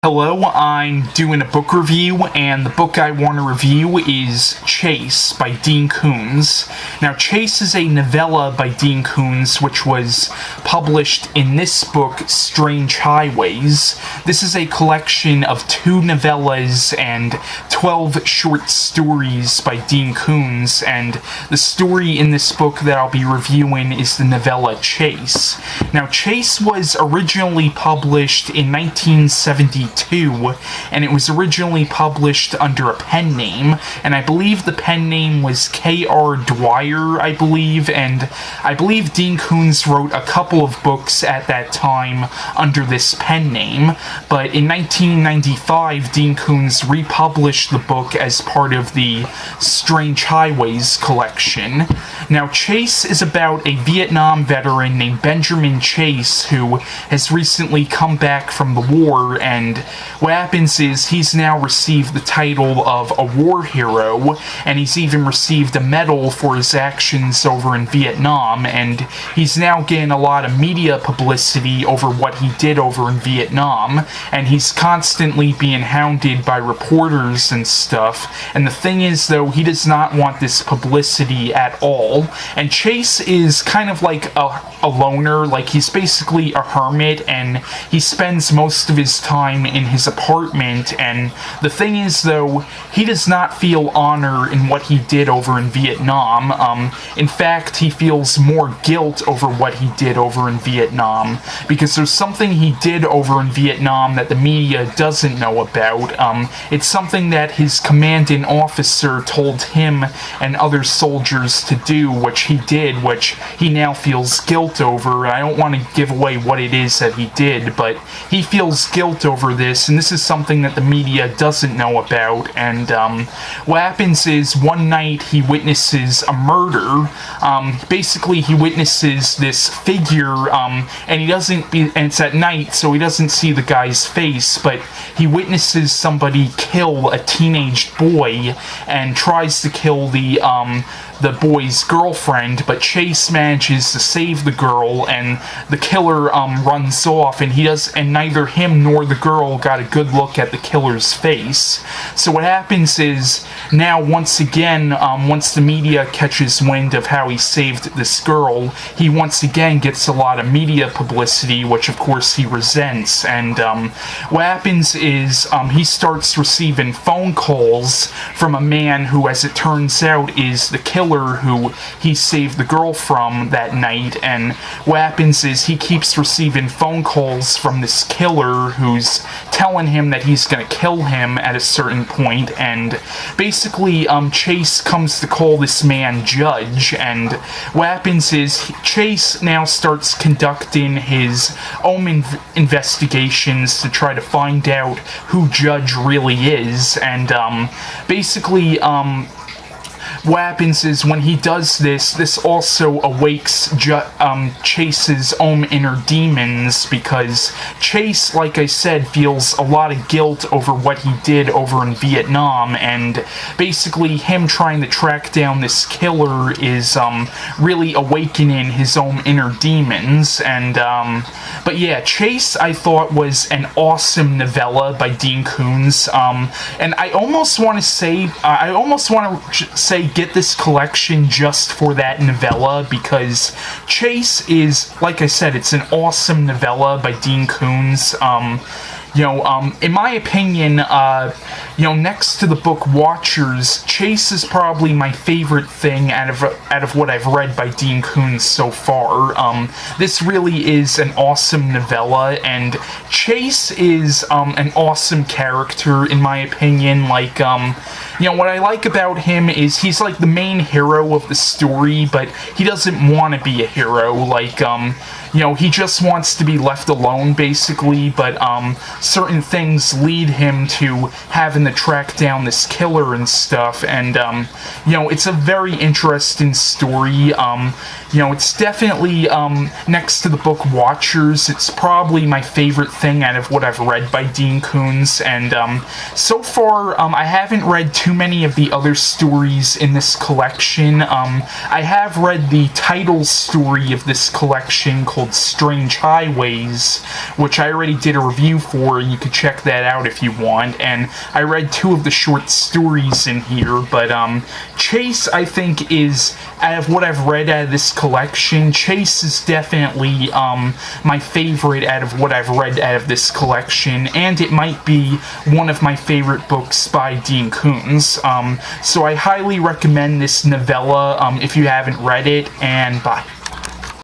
Hello, I'm doing a book review, and the book I want to review is Chase by Dean Koontz. Now, Chase is a novella by Dean Koontz, which was published in this book, Strange Highways. This is a collection of 2 novellas and 12 short stories by Dean Koontz, and the story in this book that I'll be reviewing is the novella Chase. Now, Chase was originally published in 1972, and it was originally published under a pen name, and I believe the pen name was K.R. Dwyer, I believe, and I believe Dean Koontz wrote a couple of books at that time under this pen name, but in 1995, Dean Koontz republished the book as part of the Strange Highways collection. Now, Chase is about a Vietnam veteran named Benjamin Chase who has recently come back from the war, and what happens is he's now received the title of a war hero, and he's even received a medal for his actions over in Vietnam, and he's now getting a lot of media publicity over what he did over in Vietnam, and he's constantly being hounded by reporters and stuff. And the thing is, though, he does not want this publicity at all, and Chase is kind of like a loner. Like, he's basically a hermit, and he spends most of his time in his apartment, and the thing is, though, he does not feel honor in what he did over in Vietnam. In fact, he feels more guilt over what he did over in Vietnam, because there's something he did over in Vietnam that the media doesn't know about. It's something that his commanding officer told him and other soldiers to do, which he did, which he now feels guilt over. I don't want to give away what it is that he did, but he feels guilt over this, and this is something that the media doesn't know about. And what happens is, one night he witnesses a murder. Basically, he witnesses this figure, and it's at night, so he doesn't see the guy's face, but he witnesses somebody kill a teenage boy and tries to kill the boy's girlfriend, but Chase manages to save the girl, and the killer runs off, and neither him nor the girl got a good look at the killer's face. So what happens is, now once again, once the media catches wind of how he saved this girl, he once again gets a lot of media publicity, which of course he resents. And what happens is, he starts receiving phone calls from a man who, as it turns out, is the killer who he saved the girl from that night. And what happens is, he keeps receiving phone calls from this killer who's telling him that he's gonna kill him at a certain point, and basically Chase comes to call this man Judge. And what happens is, Chase now starts conducting his own investigations to try to find out who Judge really is. And basically what happens is, when he does this, this also awakes Chase's own inner demons, because Chase, like I said, feels a lot of guilt over what he did over in Vietnam, and basically him trying to track down this killer is really awakening his own inner demons. And but yeah, Chase, I thought, was an awesome novella by Dean Koontz, and I almost want to say get this collection just for that novella, because Chase is, like I said, it's an awesome novella by Dean Koontz. In my opinion, next to the book Watchers, Chase is probably my favorite thing out of what I've read by Dean Koontz so far. This really is an awesome novella, and Chase is an awesome character, in my opinion. Like, what I like about him is he's like the main hero of the story, but he doesn't want to be a hero. Like, he just wants to be left alone, basically, but certain things lead him to having to track down this killer and stuff, and, you know, it's a very interesting story. You know, it's definitely, next to the book Watchers, it's probably my favorite thing out of what I've read by Dean Koontz, and, so far, I haven't read too many of the other stories in this collection. I have read the title story of this collection called Strange Highways, which I already did a review for, and you could check that out if you want, and I read 2 of the short stories in here, but, Chase, I think, is, out of what I've read out of this collection, Chase is definitely, my favorite out of what I've read out of this collection, and it might be one of my favorite books by Dean Koontz. So I highly recommend this novella, if you haven't read it, and bye.